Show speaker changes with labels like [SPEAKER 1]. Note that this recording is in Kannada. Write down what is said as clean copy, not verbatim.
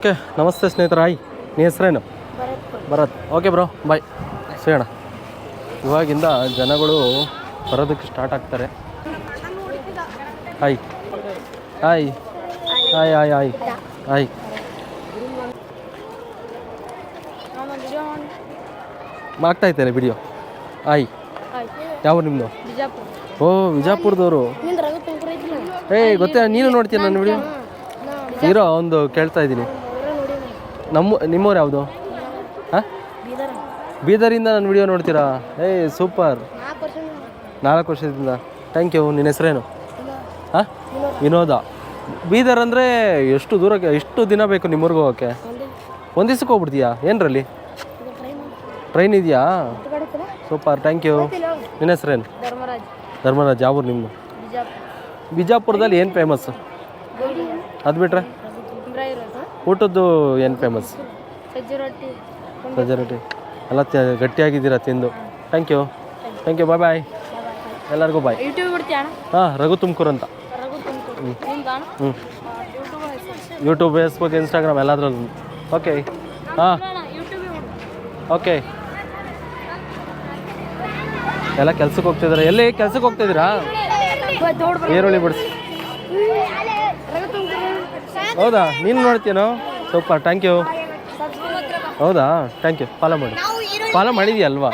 [SPEAKER 1] ಓಕೆ ನಮಸ್ತೆ ಸ್ನೇಹಿತರ. ಹಾಯ್, ನೀ ಹೆಸರೇನು? ಭರತ್. ಓಕೆ ಬ್ರೋ, ಬಾಯ್, ಸಿಗೋಣ. ಇವಾಗಿಂದ ಜನಗಳು ಬರೋದಕ್ಕೆ ಸ್ಟಾರ್ಟ್ ಆಗ್ತಾರೆ. Hi hi hi hi hi hi. ಮಾಡ್ತಾ ಇದ್ದಾರೆ ವಿಡಿಯೋ. ಹಾಯ್, ಯಾವ ನಿಮ್ಮದು? ಓ, ವಿಜಾಪುರದವರು. ಗೊತ್ತಾ, ನೀನು ನೋಡ್ತೀಯ ನನ್ನ ವಿಡಿಯೋ? ಹೀರೋ ಒಂದು ಕೇಳ್ತಾ ಇದ್ದೀನಿ. ನಿಮ್ಮವ್ರು ಯಾವುದು? ಹಾಂ, ಬೀದರಿಂದ ನನ್ನ ವಿಡಿಯೋ ನೋಡ್ತೀರಾ? ಸೂಪರ್. 4 ವರ್ಷದಿಂದ. Thank you. ನಿನ್ನ ಹೆಸರೇನು? ಹಾಂ, ವಿನೋದ. ಬೀದರ್ ಅಂದರೆ ಎಷ್ಟು ದೂರಕ್ಕೆ, ಎಷ್ಟು ದಿನ ಬೇಕು ನಿಮ್ಮೂರ್ಗೆ ಹೋಗೋಕ್ಕೆ? ಒಂದು ದಿವ್ಸಕ್ಕೆ ಹೋಗ್ಬಿಡ್ತೀಯಾ? ಏನರಲ್ಲಿ ಟ್ರೈನ್ ಇದೆಯಾ? Super, thank you. ನಿನ್ನ ಹೆಸರೇನು? ಧರ್ಮರಾಜ್. ಯಾವ ಊರು ನಿಮ್ಮದು? ಬಿಜಾಪುರದಲ್ಲಿ ಏನು ಫೇಮಸ್ಸು? ಅದು ಬಿಟ್ರೆ ಊಟದ್ದು ಏನು ಫೇಮಸ್? ಸಜ್ಜೆ ರೊಟ್ಟಿ ಎಲ್ಲ ಗಟ್ಟಿಯಾಗಿದ್ದೀರಾ ತಿಂದು. Thank you. ಬಾಯ್ ಬಾಯ್, ಎಲ್ಲರಿಗೂ ಬಾಯ್. ಹಾಂ, ರಘು ತುಮಕೂರು ಅಂತ. ಹ್ಞೂ, ಯೂಟ್ಯೂಬ್, ಫೇಸ್ಬುಕ್, ಇನ್ಸ್ಟಾಗ್ರಾಮ್ ಎಲ್ಲದ್ರಲ್ಲೂ. ಓಕೆ. ಹಾಂ, ಓಕೆ. ಎಲ್ಲ ಕೆಲ್ಸಕ್ಕೆ ಹೋಗ್ತಿದ್ದಾರೆ. ಎಲ್ಲಿ ಕೆಲ್ಸಕ್ಕೆ ಹೋಗ್ತಿದ್ದೀರಾ? ಈರುಳ್ಳಿ ಬಿಡಿಸಿ. ಹೌದಾ, ನೀನು ನೋಡ್ತೀನೋ? Super, thank you. ಹೌದಾ, ಥ್ಯಾಂಕ್ ಯು. ಫಾಲೋ ಮಾಡಿದೆಯಾ ಅಲ್ವಾ?